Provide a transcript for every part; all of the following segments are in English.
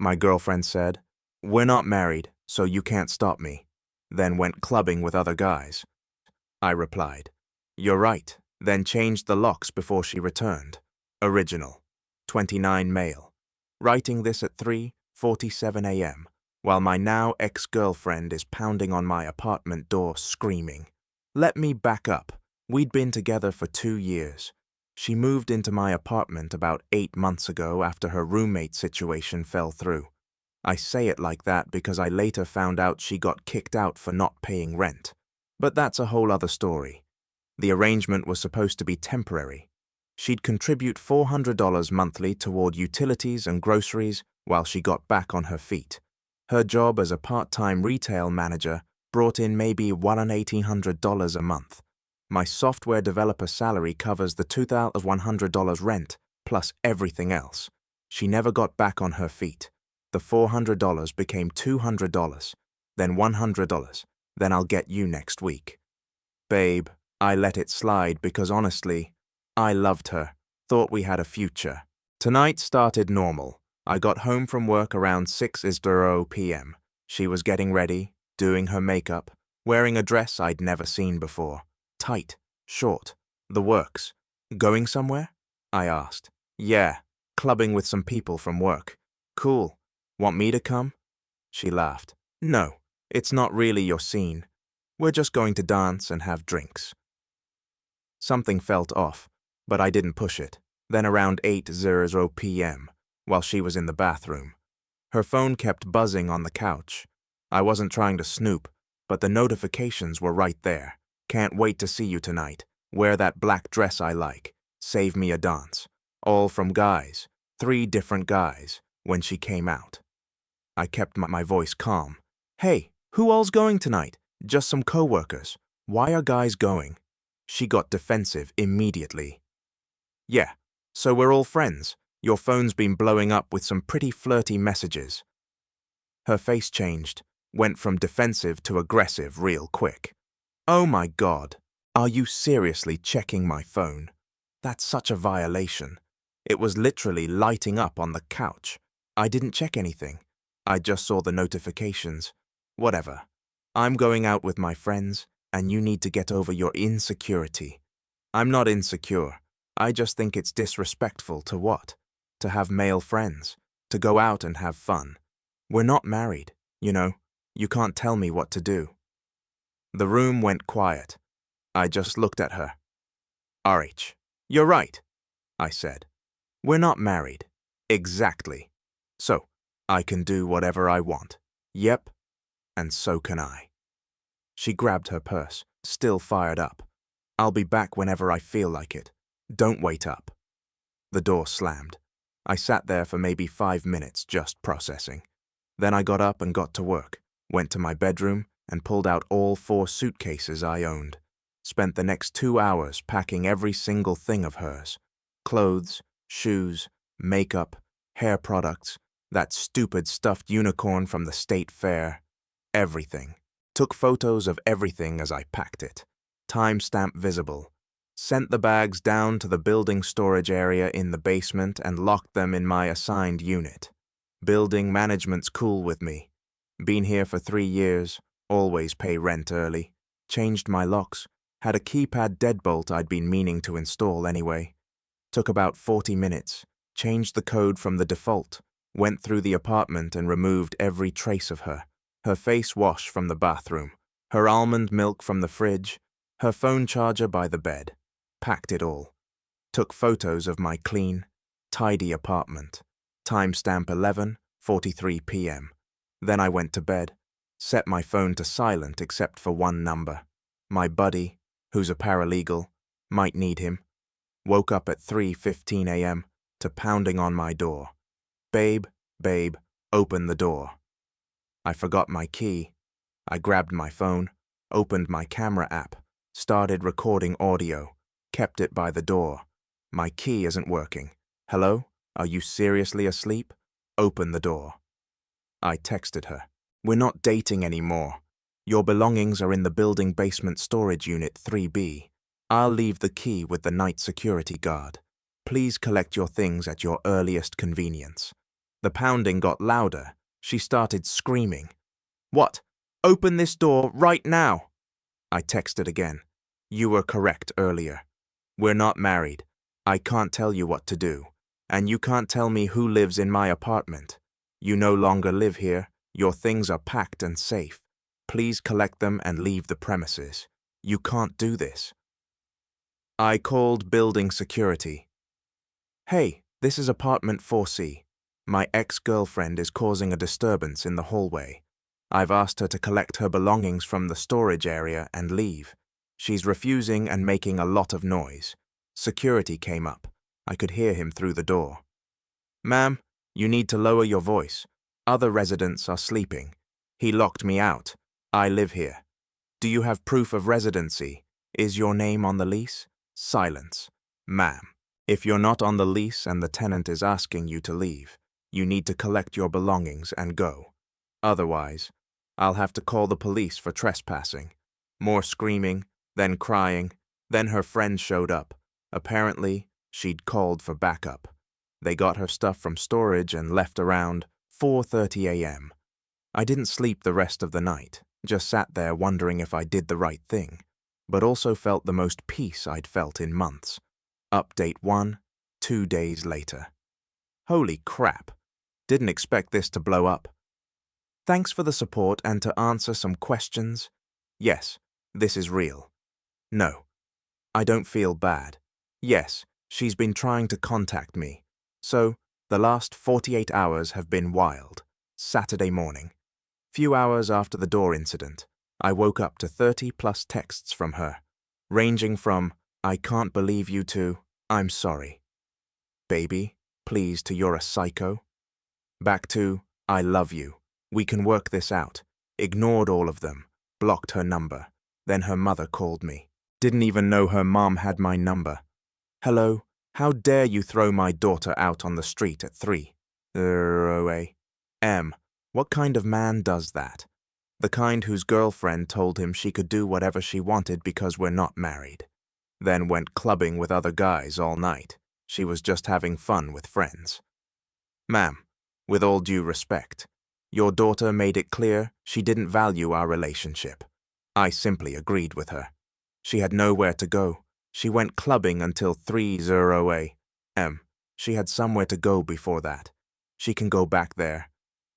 My girlfriend said, "We're not married, so you can't stop me." Then went clubbing with other guys. I replied, "You're right," then changed the locks before she returned. Original. 29 male. Writing this at 3:47 a.m., while my now ex-girlfriend is pounding on my apartment door screaming. Let me back up. We'd been together for 2 years. She moved into my apartment about 8 months ago after her roommate situation fell through. I say it like that because I later found out she got kicked out for not paying rent. But that's a whole other story. The arrangement was supposed to be temporary. She'd contribute $400 monthly toward utilities and groceries while she got back on her feet. Her job as a part-time retail manager brought in maybe $1,800 a month. My software developer salary covers the $2,100 rent, plus everything else. She never got back on her feet. The $400 became $200, then $100, then I'll get you next week. Babe, I let it slide because honestly, I loved her, thought we had a future. Tonight started normal. I got home from work around 6:00 p.m. She was getting ready, doing her makeup, wearing a dress I'd never seen before. Tight, short, the works. Going somewhere? I asked. Yeah, clubbing with some people from work. Cool. Want me to come? She laughed. No, it's not really your scene. We're just going to dance and have drinks. Something felt off, but I didn't push it. Then around 8:00 p.m., while she was in the bathroom, her phone kept buzzing on the couch. I wasn't trying to snoop, but the notifications were right there. Can't wait to see you tonight. Wear that black dress I like. Save me a dance. All from guys. 3 different guys, when she came out. I kept my voice calm. Hey, who all's going tonight? Just some co-workers. Why are guys going? She got defensive immediately. Yeah, so we're all friends. Your phone's been blowing up with some pretty flirty messages. Her face changed, went from defensive to aggressive real quick. Oh my God, are you seriously checking my phone? That's such a violation. It was literally lighting up on the couch. I didn't check anything. I just saw the notifications. Whatever. I'm going out with my friends, and you need to get over your insecurity. I'm not insecure. I just think it's disrespectful to what? To have male friends, to go out and have fun. We're not married, you know. You can't tell me what to do. The room went quiet. I just looked at her. RH, you're right, I said. We're not married. Exactly. So, I can do whatever I want. Yep, and so can I. She grabbed her purse, still fired up. I'll be back whenever I feel like it. Don't wait up. The door slammed. I sat there for maybe 5 minutes just processing. Then I got up and got to work, went to my bedroom and pulled out all 4 suitcases I owned. Spent the next 2 hours packing every single thing of hers. Clothes, shoes, makeup, hair products, that stupid stuffed unicorn from the state fair. Everything. Took photos of everything as I packed it. Timestamp visible. Sent the bags down to the building storage area in the basement and locked them in my assigned unit. Building management's cool with me. Been here for 3 years, always pay rent early. Changed my locks. Had a keypad deadbolt I'd been meaning to install anyway. Took about 40 minutes. Changed the code from the default. Went through the apartment and removed every trace of her. Her face wash from the bathroom. Her almond milk from the fridge. Her phone charger by the bed. Packed it all. Took photos of my clean, tidy apartment. Timestamp 11:43 p.m. Then I went to bed. Set my phone to silent except for one number. My buddy, who's a paralegal, might need him. Woke up at 3:15 a.m. to pounding on my door. Babe, open the door. I forgot my key. I grabbed my phone, opened my camera app, started recording audio, kept it by the door. My key isn't working. Hello? Are you seriously asleep? Open the door. I texted her. We're not dating anymore. Your belongings are in the building basement storage unit 3B. I'll leave the key with the night security guard. Please collect your things at your earliest convenience. The pounding got louder. She started screaming. "What? Open this door right now!" I texted again. "You were correct earlier. We're not married. I can't tell you what to do. And you can't tell me who lives in my apartment. You no longer live here. Your things are packed and safe. Please collect them and leave the premises. You can't do this." I called building security. "Hey, this is apartment 4C. My ex-girlfriend is causing a disturbance in the hallway. I've asked her to collect her belongings from the storage area and leave. She's refusing and making a lot of noise." Security came up. I could hear him through the door. "Ma'am, you need to lower your voice. Other residents are sleeping. He locked me out. I live here. Do you have proof of residency? Is your name on the lease?" Silence. "Ma'am, if you're not on the lease and the tenant is asking you to leave, you need to collect your belongings and go. Otherwise, I'll have to call the police for trespassing." More screaming, then crying, then her friend showed up. Apparently, she'd called for backup. They got her stuff from storage and left around 4:30 a.m. I didn't sleep the rest of the night, just sat there wondering if I did the right thing, but also felt the most peace I'd felt in months. Update 1, 2 days later. Holy crap. Didn't expect this to blow up. Thanks for the support, and to answer some questions. Yes, this is real. No, I don't feel bad. Yes, she's been trying to contact me. So, the last 48 hours have been wild. Saturday morning. Few hours after the door incident, I woke up to 30+ texts from her, ranging from, "I can't believe you," to, "I'm sorry. Baby, please," to, "You're a psycho." Back to, "I love you. We can work this out." Ignored all of them, blocked her number. Then her mother called me. Didn't even know her mom had my number. "Hello, how dare you throw my daughter out on the street at 3:00 a.m. What kind of man does that? The kind whose girlfriend told him she could do whatever she wanted because we're not married. Then went clubbing with other guys all night. She was just having fun with friends." "Ma'am, with all due respect, your daughter made it clear she didn't value our relationship. I simply agreed with her. She had nowhere to go. She went clubbing until 3:00 a.m. She had somewhere to go before that. She can go back there."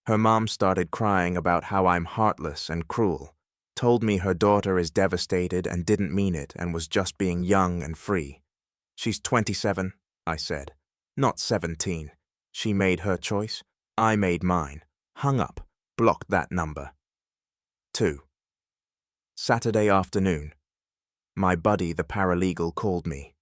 Her mom started crying about how I'm heartless and cruel. Told me her daughter is devastated and didn't mean it and was just being young and free. "She's 27, I said, "not 17. She made her choice. I made mine." Hung up, blocked that number. 2. Saturday afternoon. My buddy, the paralegal, called me.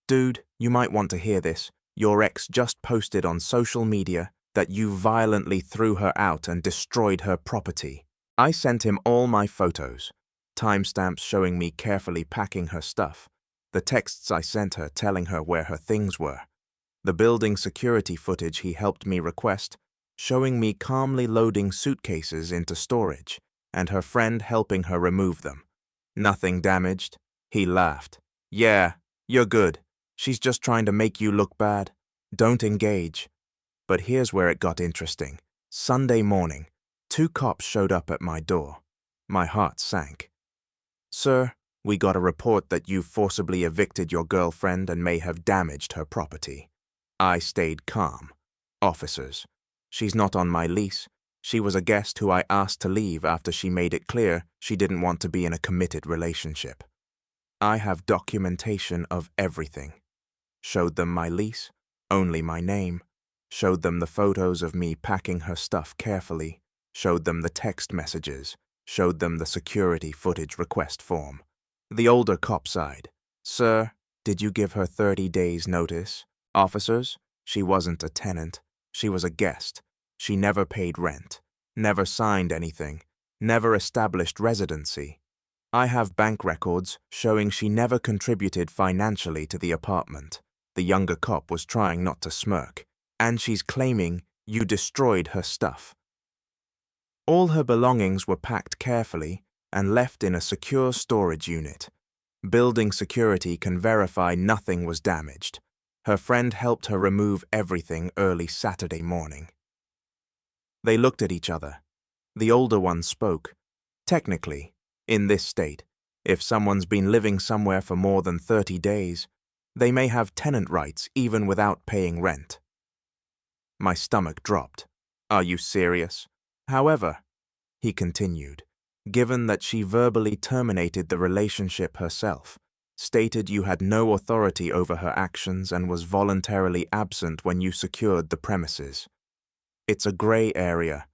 "Dude, you might want to hear this. Your ex just posted on social media that you violently threw her out and destroyed her property." I sent him all my photos, timestamps showing me carefully packing her stuff, the texts I sent her telling her where her things were, the building security footage he helped me request, showing me calmly loading suitcases into storage, and her friend helping her remove them. "Nothing damaged?" He laughed. "Yeah, you're good. She's just trying to make you look bad. Don't engage." But here's where it got interesting. Sunday morning, 2 cops showed up at my door. My heart sank. "Sir, we got a report that you forcibly evicted your girlfriend and may have damaged her property." I stayed calm. "Officers, she's not on my lease. She was a guest who I asked to leave after she made it clear she didn't want to be in a committed relationship. I have documentation of everything." Showed them my lease, only my name. Showed them the photos of me packing her stuff carefully. Showed them the text messages. Showed them the security footage request form. The older cop sighed. "Sir, did you give her 30 days notice?" "Officers, she wasn't a tenant. She was a guest. She never paid rent, never signed anything, never established residency. I have bank records showing she never contributed financially to the apartment." The younger cop was trying not to smirk. "And she's claiming you destroyed her stuff." All her belongings were packed carefully and left in a secure storage unit. Building security can verify nothing was damaged. Her friend helped her remove everything early Saturday morning. They looked at each other. The older one spoke. Technically, in this state, if someone's been living somewhere for more than 30 days, they may have tenant rights even without paying rent. My stomach dropped. Are you serious? However, he continued, given that she verbally terminated the relationship herself, stated you had no authority over her actions and was voluntarily absent when you secured the premises. It's a gray area.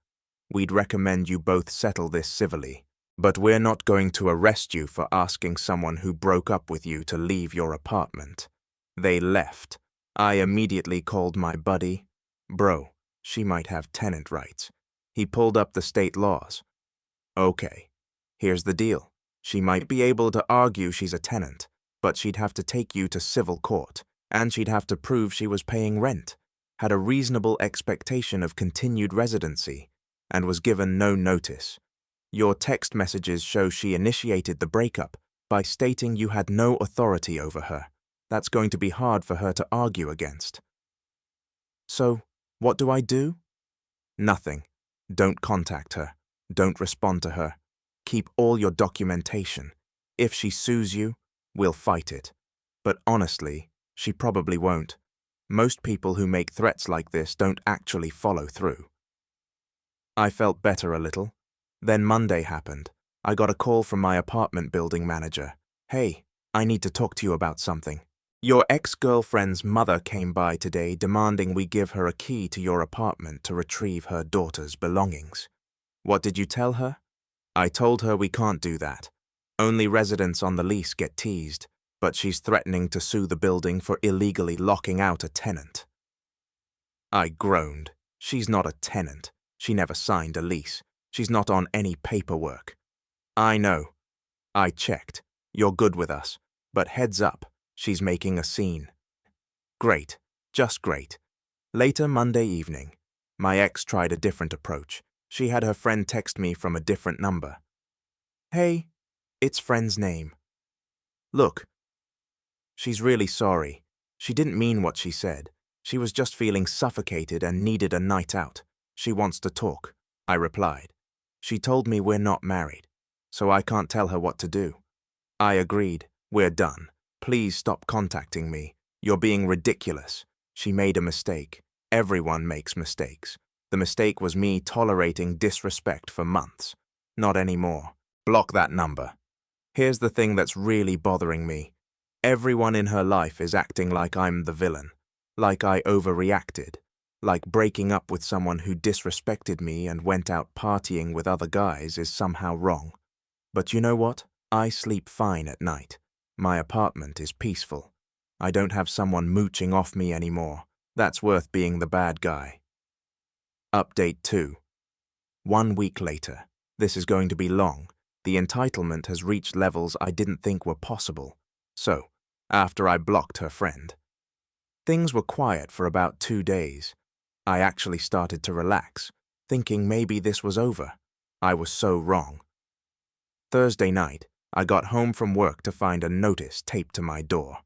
We'd recommend you both settle this civilly, but we're not going to arrest you for asking someone who broke up with you to leave your apartment. They left. I immediately called my buddy. Bro, she might have tenant rights. He pulled up the state laws. Okay, here's the deal. She might be able to argue she's a tenant, but she'd have to take you to civil court, and she'd have to prove she was paying rent, had a reasonable expectation of continued residency, and was given no notice. Your text messages show she initiated the breakup by stating you had no authority over her. That's going to be hard for her to argue against. So, what do I do? Nothing. Don't contact her. Don't respond to her. Keep all your documentation. If she sues you, we'll fight it. But honestly, she probably won't. Most people who make threats like this don't actually follow through. I felt better a little. Then Monday happened. I got a call from my apartment building manager. Hey, I need to talk to you about something. Your ex-girlfriend's mother came by today demanding we give her a key to your apartment to retrieve her daughter's belongings. What did you tell her? I told her we can't do that. Only residents on the lease get teased, but she's threatening to sue the building for illegally locking out a tenant. I groaned. She's not a tenant. She never signed a lease. She's not on any paperwork. I know. I checked. You're good with us. But heads up, she's making a scene. Great. Just great. Later Monday evening, my ex tried a different approach. She had her friend text me from a different number. Hey, it's friend's name. Look. She's really sorry. She didn't mean what she said. She was just feeling suffocated and needed a night out. She wants to talk, I replied. She told me we're not married, so I can't tell her what to do. I agreed. We're done. Please stop contacting me. You're being ridiculous. She made a mistake. Everyone makes mistakes. The mistake was me tolerating disrespect for months. Not anymore. Block that number. Here's the thing that's really bothering me. Everyone in her life is acting like I'm the villain, like I overreacted, like breaking up with someone who disrespected me and went out partying with other guys is somehow wrong. But you know what? I sleep fine at night. My apartment is peaceful. I don't have someone mooching off me anymore. That's worth being the bad guy. Update 2. 1 week later. This is going to be long. The entitlement has reached levels I didn't think were possible. So, after I blocked her friend, things were quiet for about 2 days. I actually started to relax, thinking maybe this was over. I was so wrong. Thursday night, I got home from work to find a notice taped to my door.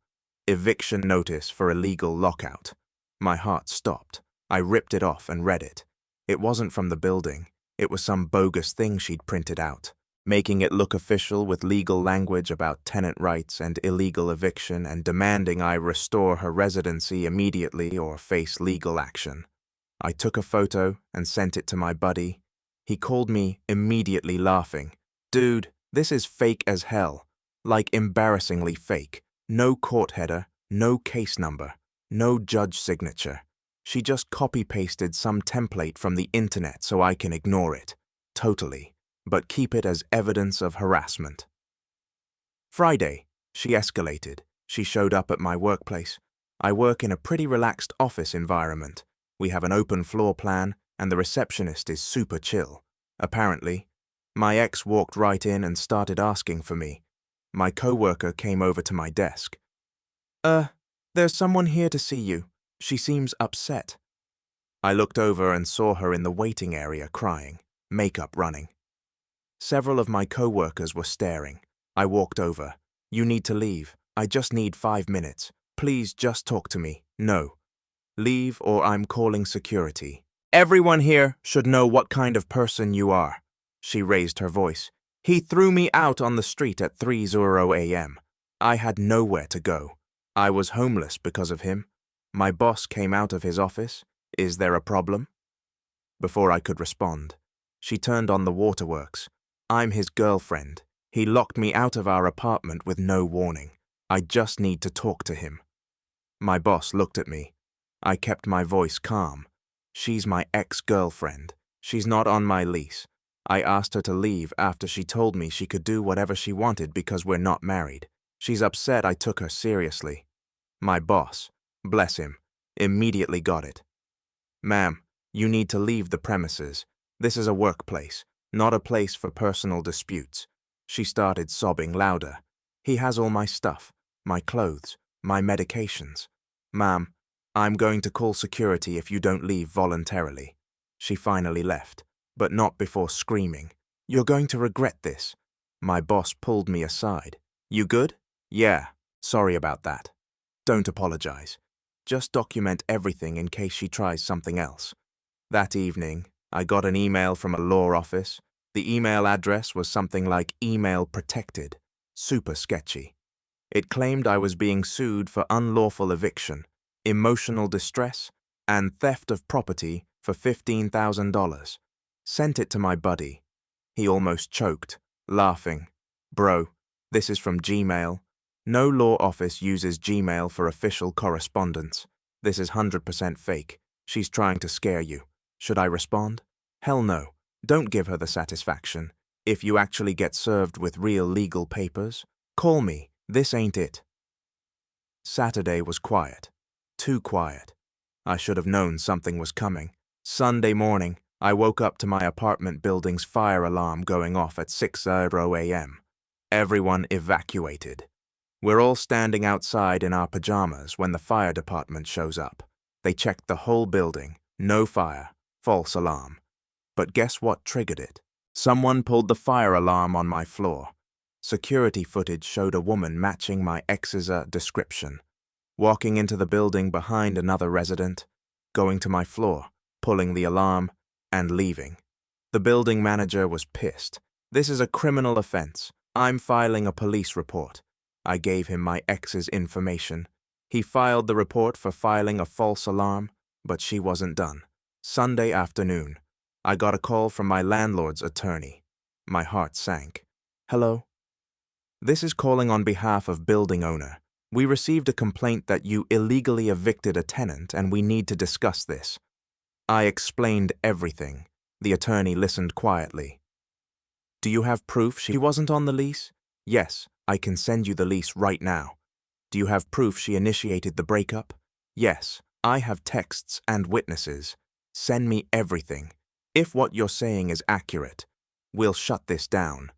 Eviction notice for illegal lockout. My heart stopped. I ripped it off and read it. It wasn't from the building. It was some bogus thing she'd printed out, making it look official with legal language about tenant rights and illegal eviction and demanding I restore her residency immediately or face legal action. I took a photo and sent it to my buddy. He called me immediately laughing. Dude, this is fake as hell. Like embarrassingly fake. No court header, no case number, no judge signature. She just copy-pasted some template from the internet so I can ignore it. Totally. But keep it as evidence of harassment. Friday, she escalated. She showed up at my workplace. I work in a pretty relaxed office environment. We have an open floor plan, and the receptionist is super chill. Apparently, my ex walked right in and started asking for me. My coworker came over to my desk. There's someone here to see you. She seems upset. I looked over and saw her in the waiting area crying, makeup running. Several of my coworkers were staring. I walked over. You need to leave. I just need 5 minutes. Please just talk to me. No. Leave or I'm calling security. Everyone here should know what kind of person you are. She raised her voice. He threw me out on the street at 3:00 a.m. I had nowhere to go. I was homeless because of him. My boss came out of his office. Is there a problem? Before I could respond, she turned on the waterworks. I'm his girlfriend. He locked me out of our apartment with no warning. I just need to talk to him. My boss looked at me. I kept my voice calm. She's my ex-girlfriend. She's not on my lease. I asked her to leave after she told me she could do whatever she wanted because we're not married. She's upset I took her seriously. My boss, bless him, immediately got it. Ma'am, you need to leave the premises. This is a workplace, not a place for personal disputes. She started sobbing louder. He has all my stuff, my clothes, my medications. Ma'am, I'm going to call security if you don't leave voluntarily. She finally left, but not before screaming. You're going to regret this. My boss pulled me aside. You good? Yeah, sorry about that. Don't apologize. Just document everything in case she tries something else. That evening, I got an email from a law office. The email address was something like email protected. Super sketchy. It claimed I was being sued for unlawful eviction, emotional distress, and theft of property for $15,000. Sent it to my buddy. He almost choked, laughing. Bro, this is from Gmail. No law office uses Gmail for official correspondence. This is 100% fake. She's trying to scare you. Should I respond? Hell no. Don't give her the satisfaction. If you actually get served with real legal papers, call me. This ain't it. Saturday was quiet. Too quiet. I should have known something was coming. Sunday morning, I woke up to my apartment building's fire alarm going off at 6:00 a.m. Everyone evacuated. We're all standing outside in our pajamas when the fire department shows up. They checked the whole building. No fire. False alarm. But guess what triggered it? Someone pulled the fire alarm on my floor. Security footage showed a woman matching my ex's description, walking into the building behind another resident, going to my floor, pulling the alarm, and leaving. The building manager was pissed. This is a criminal offense. I'm filing a police report. I gave him my ex's information. He filed the report for filing a false alarm, but she wasn't done. Sunday afternoon, I got a call from my landlord's attorney. My heart sank. Hello? This is calling on behalf of building owner. We received a complaint that you illegally evicted a tenant and we need to discuss this. I explained everything. The attorney listened quietly. Do you have proof she wasn't on the lease? Yes, I can send you the lease right now. Do you have proof she initiated the breakup? Yes, I have texts and witnesses. Send me everything. If what you're saying is accurate, we'll shut this down.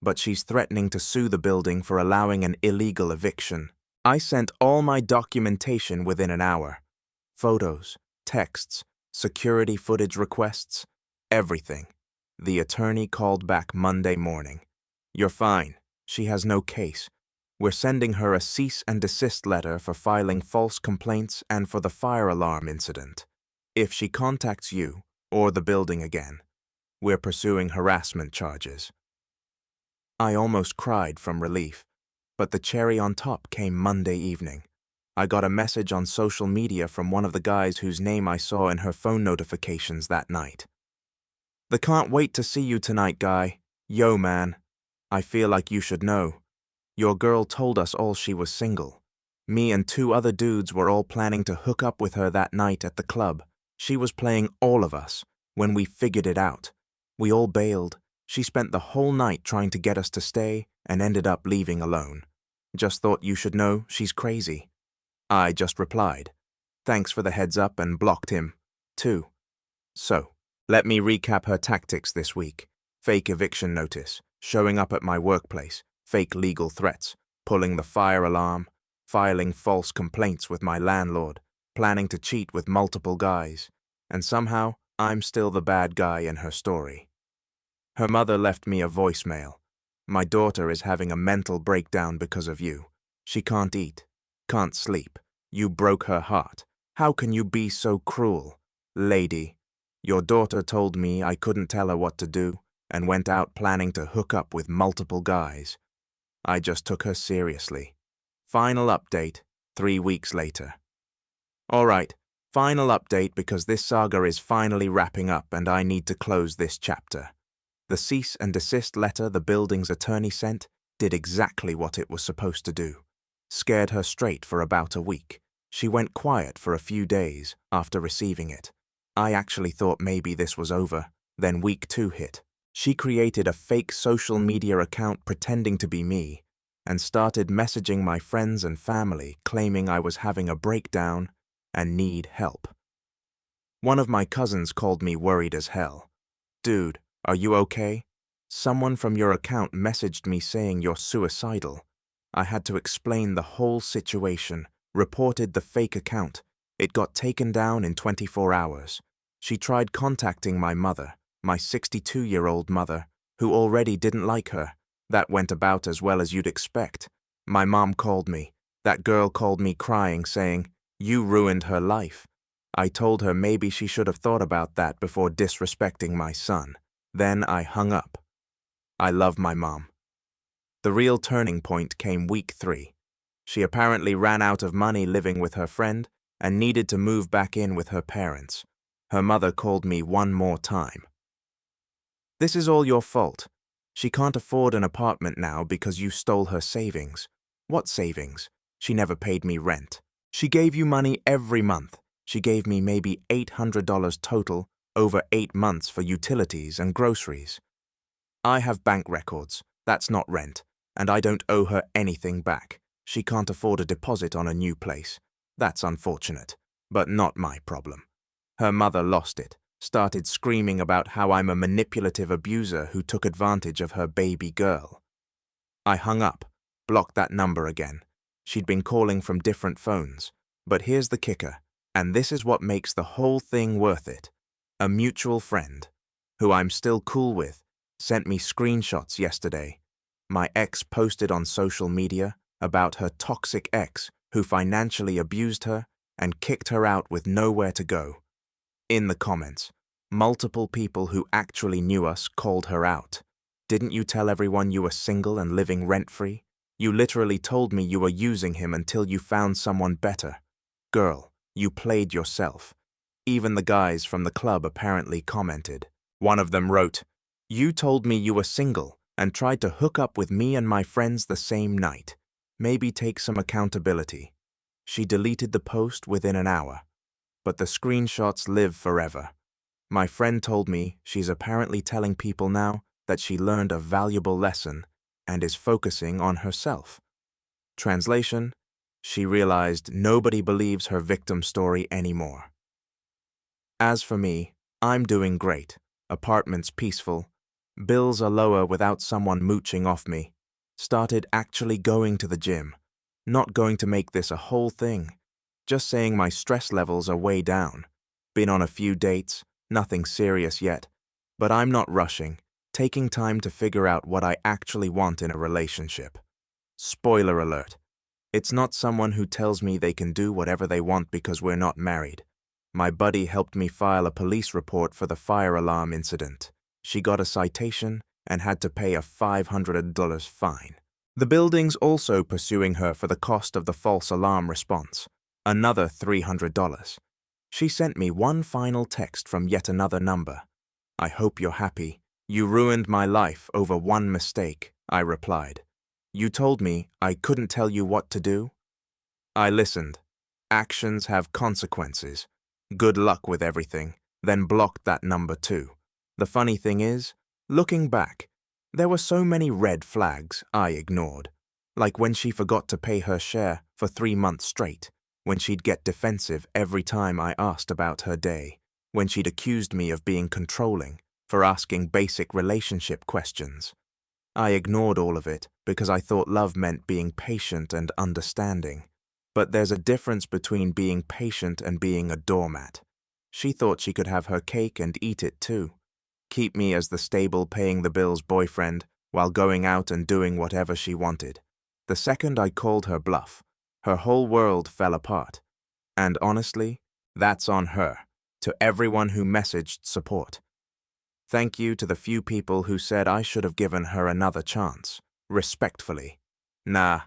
But she's threatening to sue the building for allowing an illegal eviction. I sent all my documentation within an hour. Photos, texts, security footage requests, everything. The attorney called back Monday morning. You're fine. She has no case. We're sending her a cease and desist letter for filing false complaints and for the fire alarm incident. If she contacts you or the building again, we're pursuing harassment charges. I almost cried from relief, but the cherry on top came Monday evening. I got a message on social media from one of the guys whose name I saw in her phone notifications that night. The can't wait to see you tonight guy. Yo man, I feel like you should know. Your girl told us all she was single. Me and 2 other dudes were all planning to hook up with her that night at the club. She was playing all of us. When we figured it out, we all bailed. She spent the whole night trying to get us to stay and ended up leaving alone. Just thought you should know she's crazy. I just replied, thanks for the heads up, and blocked him, too. So, let me recap her tactics this week. Fake eviction notice, showing up at my workplace, fake legal threats, pulling the fire alarm, filing false complaints with my landlord, planning to cheat with multiple guys, and somehow I'm still the bad guy in her story. Her mother left me a voicemail. My daughter is having a mental breakdown because of you. She can't eat, can't sleep. You broke her heart. How can you be so cruel? Lady, Your daughter told me I couldn't tell her what to do and went out planning to hook up with multiple guys. I just took her seriously. Final update, 3 weeks later. All right, final update because this saga is finally wrapping up and I need to close this chapter. The cease and desist letter the building's attorney sent did exactly what it was supposed to do. Scared her straight for about a week. She went quiet for a few days after receiving it. I actually thought maybe this was over. Then week 2 hit. She created a fake social media account pretending to be me and started messaging my friends and family claiming I was having a breakdown and need help. One of my cousins called me worried as hell. Dude, are you okay? Someone from your account messaged me saying you're suicidal. I had to explain the whole situation, reported the fake account. It got taken down in 24 hours. She tried contacting my mother, my 62-year-old mother, who already didn't like her. That went about as well as you'd expect. My mom called me. That girl called me crying, saying, "You ruined her life." I told her maybe she should have thought about that before disrespecting my son. Then I hung up. I love my mom. The real turning point came week 3. She apparently ran out of money living with her friend and needed to move back in with her parents. Her mother called me one more time. "This is all your fault. She can't afford an apartment now because you stole her savings." "What savings? She never paid me rent. She gave you money every month. She gave me maybe $800 total over 8 months for utilities and groceries. I have bank records. That's not rent. And I don't owe her anything back. She can't afford a deposit on a new place. That's unfortunate, but not my problem." Her mother lost it, started screaming about how I'm a manipulative abuser who took advantage of her baby girl. I hung up, blocked that number again. She'd been calling from different phones. But here's the kicker, and this is what makes the whole thing worth it. A mutual friend, who I'm still cool with, sent me screenshots yesterday. My ex posted on social media about her toxic ex who financially abused her and kicked her out with nowhere to go. In the comments, multiple people who actually knew us called her out. "Didn't you tell everyone you were single and living rent-free? You literally told me you were using him until you found someone better. Girl, you played yourself." Even the guys from the club apparently commented. One of them wrote, "You told me you were single and tried to hook up with me and my friends the same night. Maybe take some accountability." She deleted the post within an hour, but the screenshots live forever. My friend told me she's apparently telling people now that she learned a valuable lesson and is focusing on herself. Translation: she realized nobody believes her victim story anymore. As for me, I'm doing great. Apartment's peaceful. Bills are lower without someone mooching off me. Started actually going to the gym. Not going to make this a whole thing. Just saying my stress levels are way down. Been on a few dates, nothing serious yet. But I'm not rushing, taking time to figure out what I actually want in a relationship. Spoiler alert. It's not someone who tells me they can do whatever they want because we're not married. My buddy helped me file a police report for the fire alarm incident. She got a citation and had to pay a $500 fine. The building's also pursuing her for the cost of the false alarm response, another $300. She sent me one final text from yet another number. "I hope you're happy. You ruined my life over one mistake," I replied. "You told me I couldn't tell you what to do." I listened. Actions have consequences. Good luck with everything. Then blocked that number too. The funny thing is, looking back, there were so many red flags I ignored. Like when she forgot to pay her share for 3 months straight, when she'd get defensive every time I asked about her day, when she'd accused me of being controlling for asking basic relationship questions. I ignored all of it because I thought love meant being patient and understanding. But there's a difference between being patient and being a doormat. She thought she could have her cake and eat it too. Keep me as the stable paying the bills boyfriend while going out and doing whatever she wanted. The second I called her bluff, her whole world fell apart. And honestly, that's on her. To everyone who messaged support. Thank you to the few people who said I should have given her another chance. Respectfully. Nah,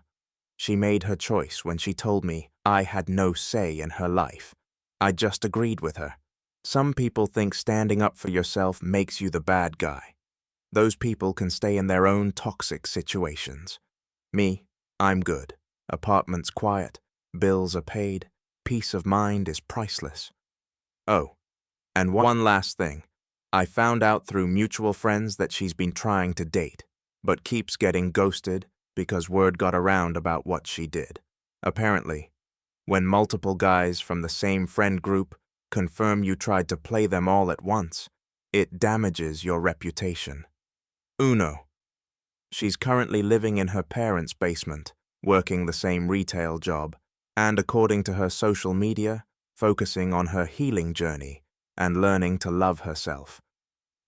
she made her choice when she told me I had no say in her life. I just agreed with her. Some people think standing up for yourself makes you the bad guy. Those people can stay in their own toxic situations. Me, I'm good. Apartment's quiet, bills are paid, peace of mind is priceless. Oh, and one last thing. I found out through mutual friends that she's been trying to date, but keeps getting ghosted because word got around about what she did. Apparently, when multiple guys from the same friend group confirm you tried to play them all at once, it damages your reputation. Uno. She's currently living in her parents' basement, working the same retail job, and according to her social media, focusing on her healing journey and learning to love herself.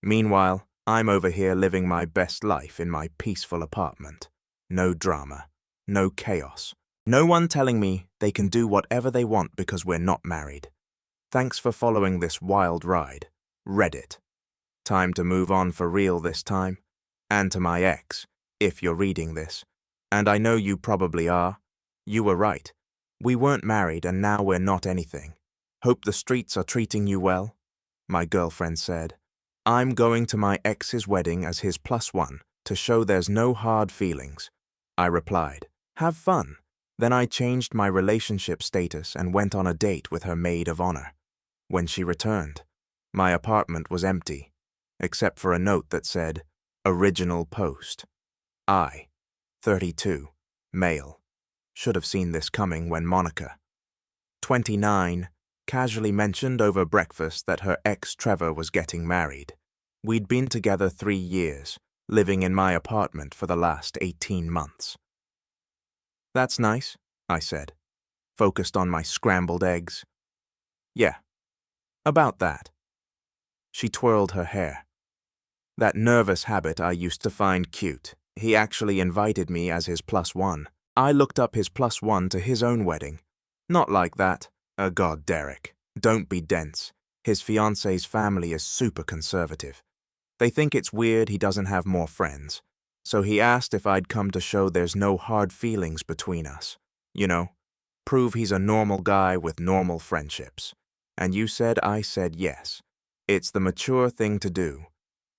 Meanwhile, I'm over here living my best life in my peaceful apartment. No drama, no chaos, no one telling me they can do whatever they want because we're not married. Thanks for following this wild ride. Reddit. Time to move on for real this time. And to my ex, if you're reading this. And I know you probably are. You were right. We weren't married and now we're not anything. Hope the streets are treating you well. My girlfriend said, I'm going to my ex's wedding as his +1 to show there's no hard feelings. I replied, have fun. Then I changed my relationship status and went on a date with her maid of honor. When she returned, my apartment was empty, except for a note that said, Original post. I, 32, male. Should have seen this coming when Monica, 29, casually mentioned over breakfast that her ex Trevor was getting married. We'd been together 3 years, living in my apartment for the last 18 months. That's nice, I said, focused on my scrambled eggs. Yeah, about that. She twirled her hair. That nervous habit I used to find cute. He actually invited me as his +1. I looked up his +1 to his own wedding. Not like that. God, Derek, don't be dense. His fiancée's family is super conservative. They think it's weird he doesn't have more friends. So he asked if I'd come to show there's no hard feelings between us. You know, prove he's a normal guy with normal friendships. And you said I said yes. It's the mature thing to do.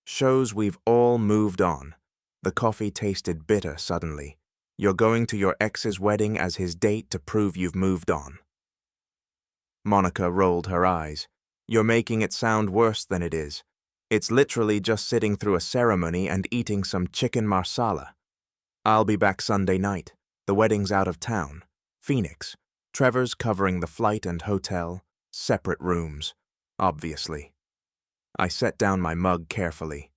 Shows we've all moved on. The coffee tasted bitter suddenly. You're going to your ex's wedding as his date to prove you've moved on. Monica rolled her eyes. You're making it sound worse than it is. It's literally just sitting through a ceremony and eating some chicken marsala. I'll be back Sunday night. The wedding's out of town. Phoenix. Trevor's covering the flight and hotel. Separate rooms. Obviously. I set down my mug carefully.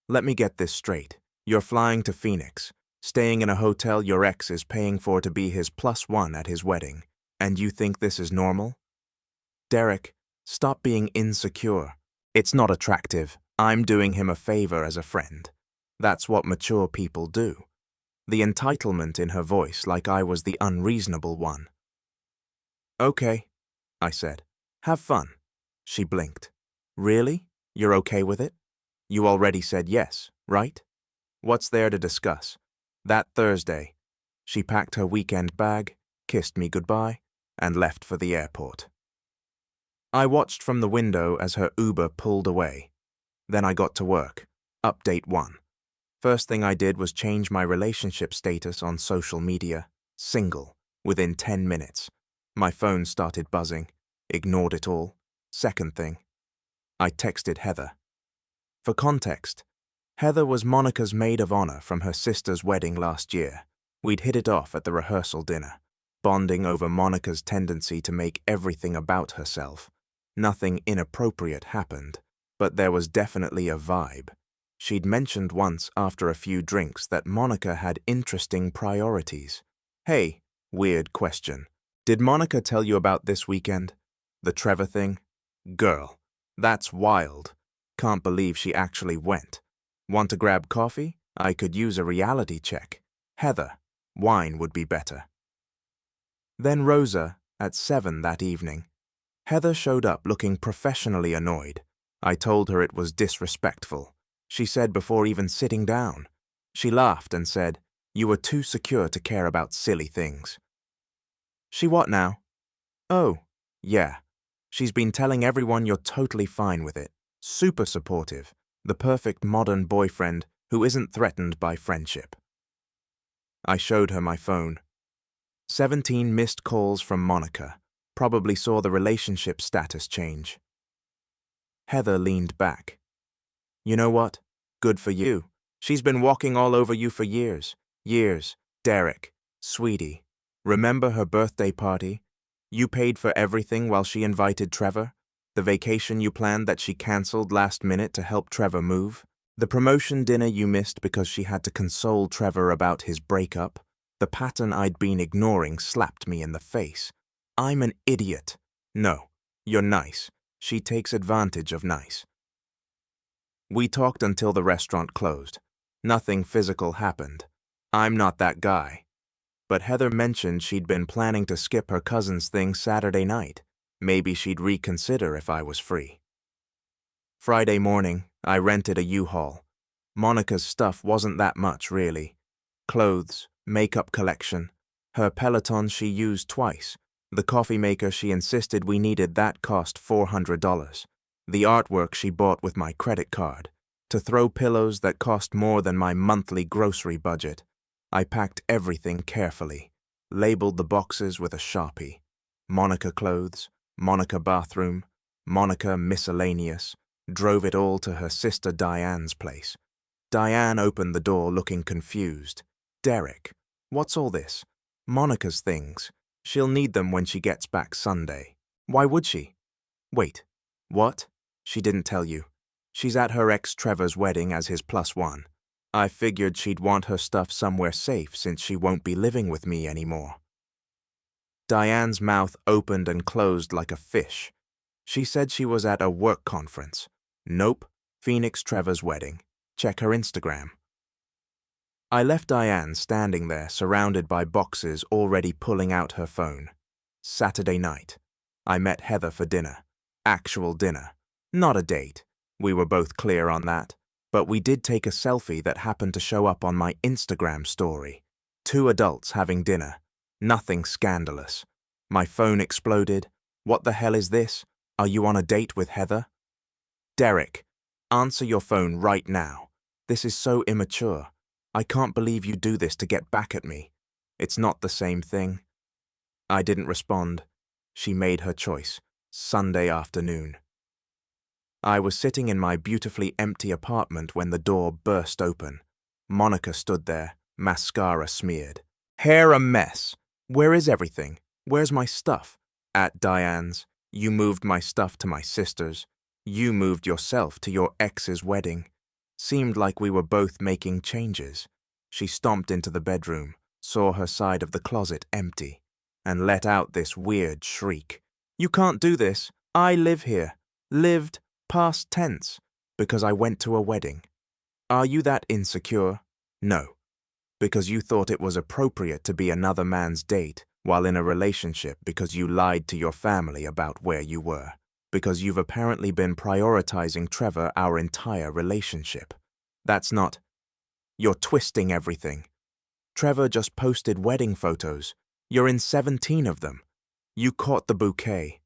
Let me get this straight. You're flying to Phoenix, staying in a hotel your ex is paying for to be his +1 at his wedding, and you think this is normal? Derek, stop being insecure. It's not attractive. I'm doing him a favor as a friend. That's what mature people do. The entitlement in her voice like I was the unreasonable one. Okay, I said. Have fun. She blinked. Really? You're okay with it? You already said yes, right? What's there to discuss? That Thursday, she packed her weekend bag, kissed me goodbye, and left for the airport. I watched from the window as her Uber pulled away. Then I got to work. Update 1. First thing I did was change my relationship status on social media. Single. Within 10 minutes. My phone started buzzing. Ignored it all. Second thing. I texted Heather. For context, Heather was Monica's maid of honor from her sister's wedding last year. We'd hit it off at the rehearsal dinner, bonding over Monica's tendency to make everything about herself. Nothing inappropriate happened, but there was definitely a vibe. She'd mentioned once after a few drinks that Monica had interesting priorities. Hey, weird question. Did Monica tell you about this weekend? The Trevor thing? Girl, that's wild. Can't believe she actually went. Want to grab coffee? I could use a reality check. Heather, wine would be better. Then Rosa, at 7 that evening. Heather showed up looking professionally annoyed. I told her it was disrespectful. She said before even sitting down. She laughed and said, "You were too secure to care about silly things." She what now? Oh, yeah. She's been telling everyone you're totally fine with it. Super supportive. The perfect modern boyfriend who isn't threatened by friendship. I showed her my phone. 17 missed calls from Monica. Probably saw the relationship status change. Heather leaned back. You know what? Good for you. She's been walking all over you for years. Years. Derek. Sweetie. Remember her birthday party? You paid for everything while she invited Trevor? The vacation you planned that she cancelled last minute to help Trevor move? The promotion dinner you missed because she had to console Trevor about his breakup? The pattern I'd been ignoring slapped me in the face. I'm an idiot. No, you're nice. She takes advantage of nice. We talked until the restaurant closed. Nothing physical happened. I'm not that guy. But Heather mentioned she'd been planning to skip her cousin's thing Saturday night. Maybe she'd reconsider if I was free. Friday morning, I rented a U-Haul. Monica's stuff wasn't that much, really. Clothes, makeup collection, her Peloton she used twice. The coffee maker she insisted we needed that cost $400. The artwork she bought with my credit card. To throw pillows that cost more than my monthly grocery budget. I packed everything carefully, labeled the boxes with a Sharpie. Monica clothes, Monica bathroom, Monica miscellaneous, drove it all to her sister Diane's place. Diane opened the door looking confused. Derek, what's all this? Monica's things. She'll need them when she gets back Sunday. Why would she? Wait, what? She didn't tell you. She's at her ex Trevor's wedding as his +1. I figured she'd want her stuff somewhere safe since she won't be living with me anymore. Diane's mouth opened and closed like a fish. She said she was at a work conference. Nope, Phoenix Trevor's wedding. Check her Instagram. I left Diane standing there surrounded by boxes already pulling out her phone. Saturday night. I met Heather for dinner. Actual dinner. Not a date. We were both clear on that. But we did take a selfie that happened to show up on my Instagram story. 2 adults having dinner. Nothing scandalous. My phone exploded. What the hell is this? Are you on a date with Heather? Derek, answer your phone right now. This is so immature. I can't believe you do this to get back at me. It's not the same thing. I didn't respond. She made her choice. Sunday afternoon. I was sitting in my beautifully empty apartment when the door burst open. Monica stood there, mascara smeared. Hair a mess. Where is everything? Where's my stuff? At Diane's. You moved my stuff to my sister's. You moved yourself to your ex's wedding. Seemed like we were both making changes. She stomped into the bedroom, saw her side of the closet empty, and let out this weird shriek. You can't do this. I live here. Lived, past tense, because I went to a wedding. Are you that insecure? No. Because you thought it was appropriate to be another man's date while in a relationship because you lied to your family about where you were. Because you've apparently been prioritizing Trevor our entire relationship. That's not. You're twisting everything. Trevor just posted wedding photos. You're in 17 of them. You caught the bouquet.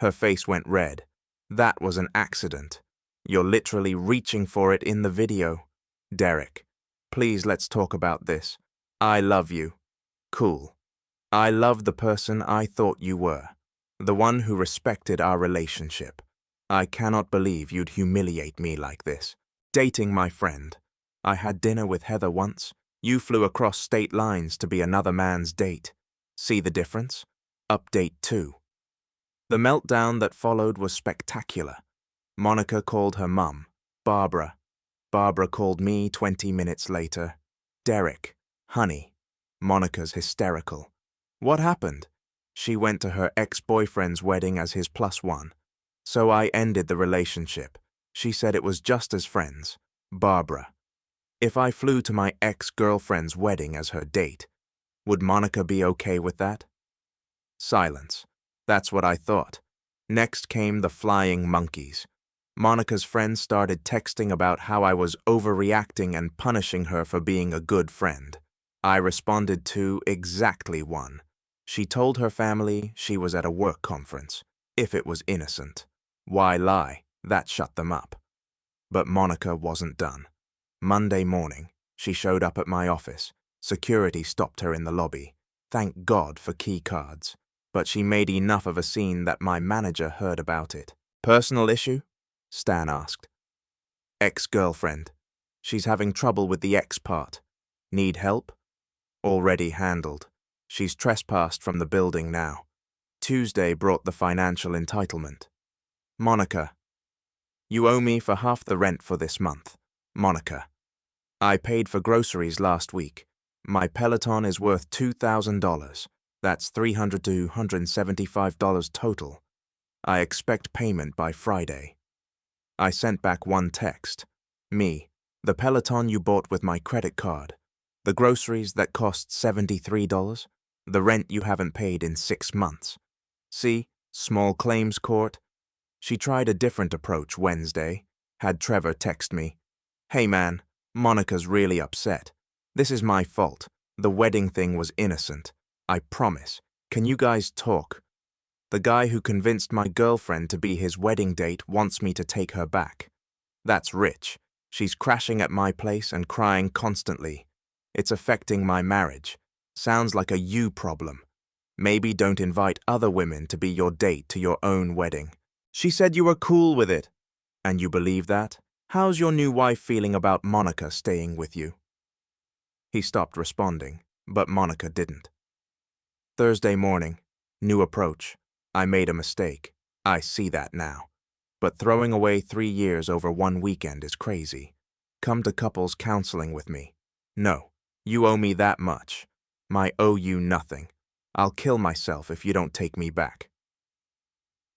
Her face went red. That was an accident. You're literally reaching for it in the video. Derek, please let's talk about this. I love you. Cool. I love the person I thought you were. The one who respected our relationship. I cannot believe you'd humiliate me like this. Dating my friend. I had dinner with Heather once. You flew across state lines to be another man's date. See the difference? Update 2. The meltdown that followed was spectacular. Monica called her mum, Barbara. Barbara called me 20 minutes later. Derek, honey. Monica's hysterical. What happened? She went to her ex-boyfriend's wedding as his +1. So I ended the relationship. She said it was just as friends. Barbara. If I flew to my ex-girlfriend's wedding as her date, would Monica be okay with that? Silence. That's what I thought. Next came the flying monkeys. Monica's friends started texting about how I was overreacting and punishing her for being a good friend. I responded to exactly one. She told her family she was at a work conference, if it was innocent. Why lie? That shut them up. But Monica wasn't done. Monday morning, she showed up at my office. Security stopped her in the lobby. Thank God for key cards. But she made enough of a scene that my manager heard about it. Personal issue? Stan asked. Ex-girlfriend. She's having trouble with the ex part. Need help? Already handled. She's trespassed from the building now. Tuesday brought the financial entitlement. Monica. You owe me for half the rent for this month. Monica. I paid for groceries last week. My Peloton is worth $2,000. That's $300 to $175 total. I expect payment by Friday. I sent back one text. Me. The Peloton you bought with my credit card. The groceries that cost $73. The rent you haven't paid in 6 months. See? Small claims court. She tried a different approach Wednesday. Had Trevor text me. Hey man, Monica's really upset. This is my fault. The wedding thing was innocent. I promise. Can you guys talk? The guy who convinced my girlfriend to be his wedding date wants me to take her back. That's rich. She's crashing at my place and crying constantly. It's affecting my marriage. Sounds like a you problem. Maybe don't invite other women to be your date to your own wedding. She said you were cool with it. And you believe that? How's your new wife feeling about Monica staying with you? He stopped responding, but Monica didn't. Thursday morning, new approach. I made a mistake. I see that now. But throwing away 3 years over one weekend is crazy. Come to couples counseling with me. No, you owe me that much. I owe you nothing. I'll kill myself if you don't take me back.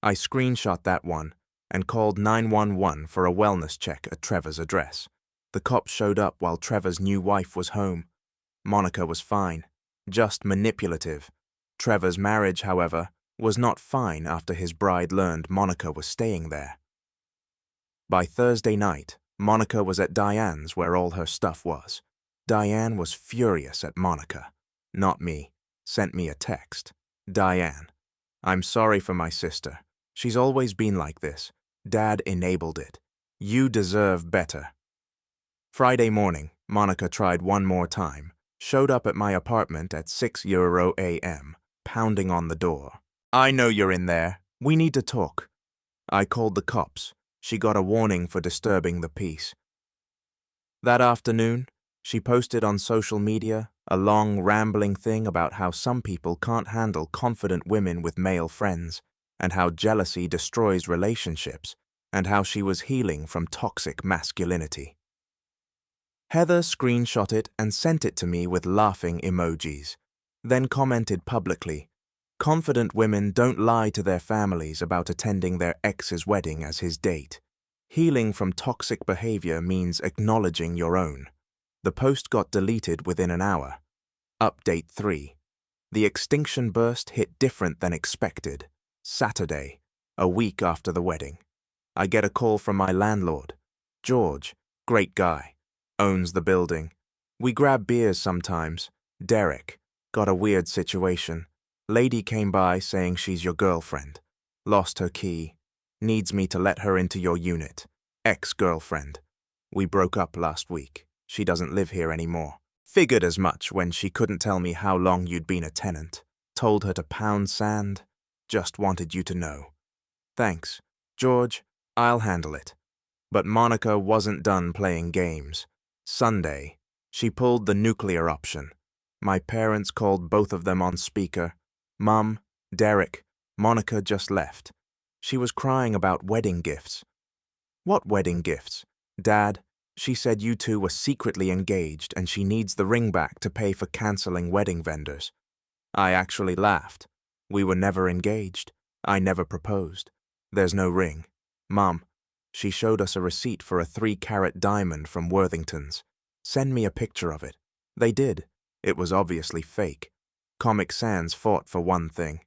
I screenshot that one and called 911 for a wellness check at Trevor's address. The cops showed up while Trevor's new wife was home. Monica was fine, just manipulative. Trevor's marriage, however, was not fine after his bride learned Monica was staying there. By Thursday night, Monica was at Diane's where all her stuff was. Diane was furious at Monica. Not me. Sent me a text. Diane, I'm sorry for my sister. She's always been like this. Dad enabled it. You deserve better. Friday morning, Monica tried one more time. Showed up at my apartment at 6 a.m., pounding on the door. I know you're in there. We need to talk. I called the cops. She got a warning for disturbing the peace. That afternoon, she posted on social media a long, rambling thing about how some people can't handle confident women with male friends, and how jealousy destroys relationships, and how she was healing from toxic masculinity. Heather screenshot it and sent it to me with laughing emojis, then commented publicly, "Confident women don't lie to their families about attending their ex's wedding as his date. Healing from toxic behavior means acknowledging your own." The post got deleted within an hour. Update 3. The extinction burst hit different than expected. Saturday, a week after the wedding. I get a call from my landlord. George, great guy, owns the building. We grab beers sometimes. Derek, got a weird situation. Lady came by saying she's your girlfriend. Lost her key. Needs me to let her into your unit. Ex-girlfriend. We broke up last week. She doesn't live here anymore. Figured as much when she couldn't tell me how long you'd been a tenant. Told her to pound sand. Just wanted you to know. Thanks. George, I'll handle it. But Monica wasn't done playing games. Sunday, she pulled the nuclear option. My parents called both of them on speaker. Mum, Derek, Monica just left. She was crying about wedding gifts. What wedding gifts? Dad, she said you two were secretly engaged and she needs the ring back to pay for canceling wedding vendors. I actually laughed. We were never engaged. I never proposed. There's no ring. Mum, she showed us a receipt for a 3-carat diamond from Worthington's. Send me a picture of it. They did. It was obviously fake. Comic Sans fought for one thing.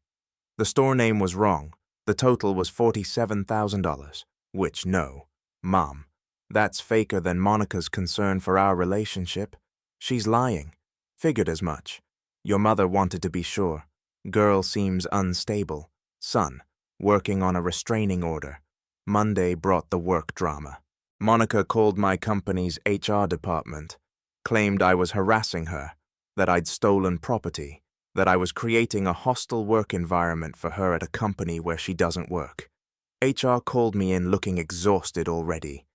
The store name was wrong. The total was $47,000, which no, Mom, that's faker than Monica's concern for our relationship. She's lying. Figured as much. Your mother wanted to be sure. Girl seems unstable. Son, working on a restraining order. Monday brought the work drama. Monica called my company's HR department, claimed I was harassing her, that I'd stolen property, that I was creating a hostile work environment for her at a company where she doesn't work. HR called me in looking exhausted already.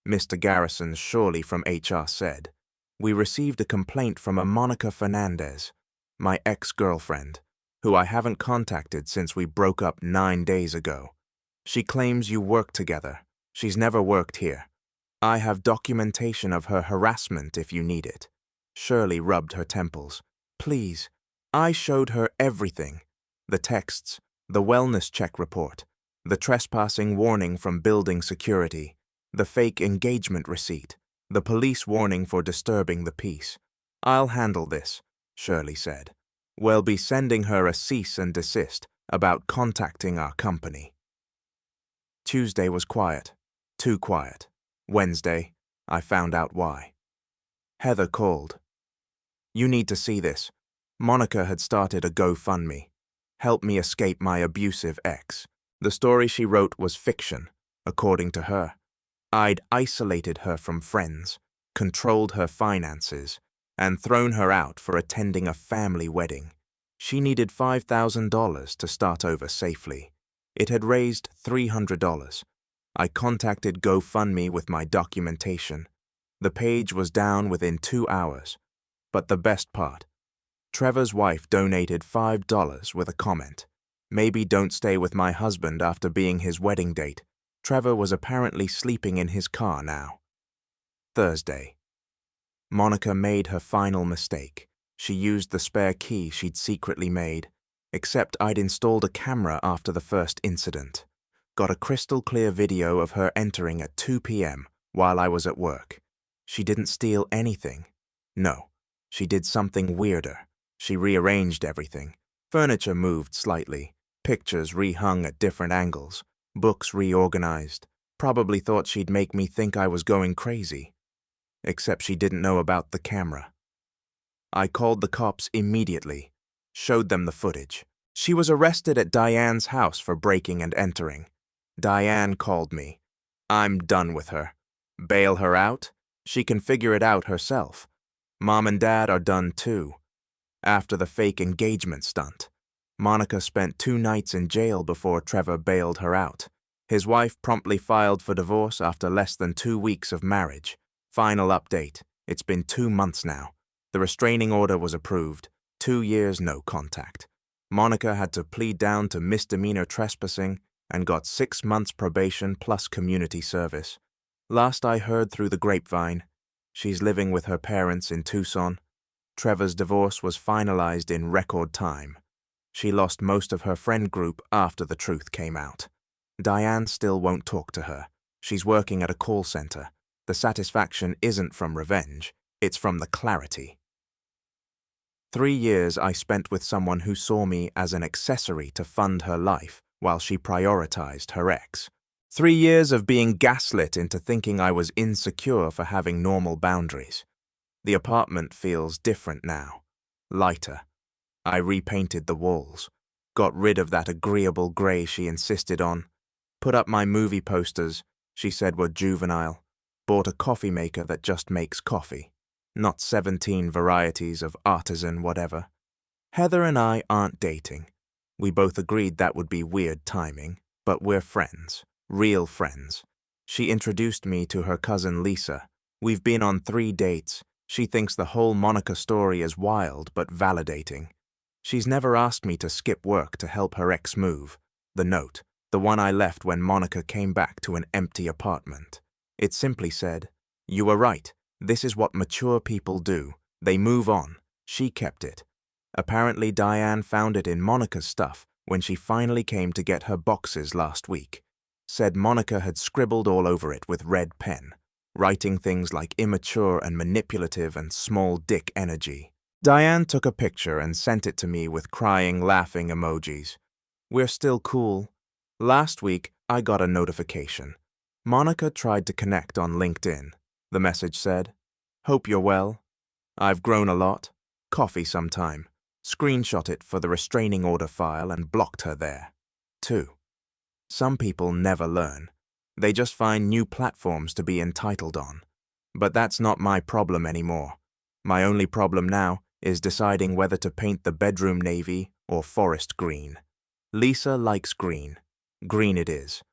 Mr. Garrison, surely from HR, said, "We received a complaint from a Monica Fernandez, my ex-girlfriend, who I haven't contacted since we broke up 9 days ago. She claims you work together. She's never worked here. I have documentation of her harassment if you need it." Shirley rubbed her temples. "Please." I showed her everything. The texts, the wellness check report, the trespassing warning from building security, the fake engagement receipt, the police warning for disturbing the peace. "I'll handle this," Shirley said. "We'll be sending her a cease and desist about contacting our company." Tuesday was quiet. Too quiet. Wednesday, I found out why. Heather called. "You need to see this." Monica had started a GoFundMe. "Help me escape my abusive ex." The story she wrote was fiction, according to her. I'd isolated her from friends, controlled her finances, and thrown her out for attending a family wedding. She needed $5,000 to start over safely. It had raised $300. I contacted GoFundMe with my documentation. The page was down within 2 hours. But the best part, Trevor's wife donated $5 with a comment. "Maybe don't stay with my husband after being his wedding date." Trevor was apparently sleeping in his car now. Thursday. Monica made her final mistake. She used the spare key she'd secretly made, except I'd installed a camera after the first incident. Got a crystal clear video of her entering at 2 p.m. while I was at work. She didn't steal anything. No, she did something weirder. She rearranged everything. Furniture moved slightly, pictures rehung at different angles, books reorganized. Probably thought she'd make me think I was going crazy. Except she didn't know about the camera. I called the cops immediately, showed them the footage. She was arrested at Diane's house for breaking and entering. Diane called me. "I'm done with her. Bail her out? She can figure it out herself. Mom and Dad are done too." After the fake engagement stunt, Monica spent 2 nights in jail before Trevor bailed her out. His wife promptly filed for divorce after less than 2 weeks of marriage. Final update, it's been 2 months now. The restraining order was approved. 2 years no contact. Monica had to plead down to misdemeanor trespassing and got 6 months probation plus community service. Last I heard through the grapevine, she's living with her parents in Tucson. Trevor's divorce was finalized in record time. She lost most of her friend group after the truth came out. Diane still won't talk to her. She's working at a call center. The satisfaction isn't from revenge, it's from the clarity. 3 years I spent with someone who saw me as an accessory to fund her life while she prioritized her ex. 3 years of being gaslit into thinking I was insecure for having normal boundaries. The apartment feels different now, lighter. I repainted the walls, got rid of that agreeable gray she insisted on, put up my movie posters she said were juvenile, bought a coffee maker that just makes coffee, not 17 varieties of artisan whatever. Heather and I aren't dating. We both agreed that would be weird timing, but we're friends, real friends. She introduced me to her cousin Lisa. We've been on 3 dates. She thinks the whole Monica story is wild but validating. She's never asked me to skip work to help her ex move. The note, the one I left when Monica came back to an empty apartment. It simply said, "You were right. This is what mature people do. They move on." She kept it. Apparently Diane found it in Monica's stuff when she finally came to get her boxes last week. Said Monica had scribbled all over it with red pen, writing things like immature and manipulative and small dick energy. Diane took a picture and sent it to me with crying, laughing emojis. "We're still cool. Last week, I got a notification. Monica tried to connect on LinkedIn. The message said, "Hope you're well. I've grown a lot. Coffee sometime." Screenshot it for the restraining order file and blocked her there. 2. Some people never learn. They just find new platforms to be entitled on. But that's not my problem anymore. My only problem now is deciding whether to paint the bedroom navy or forest green. Lisa likes green. Green it is.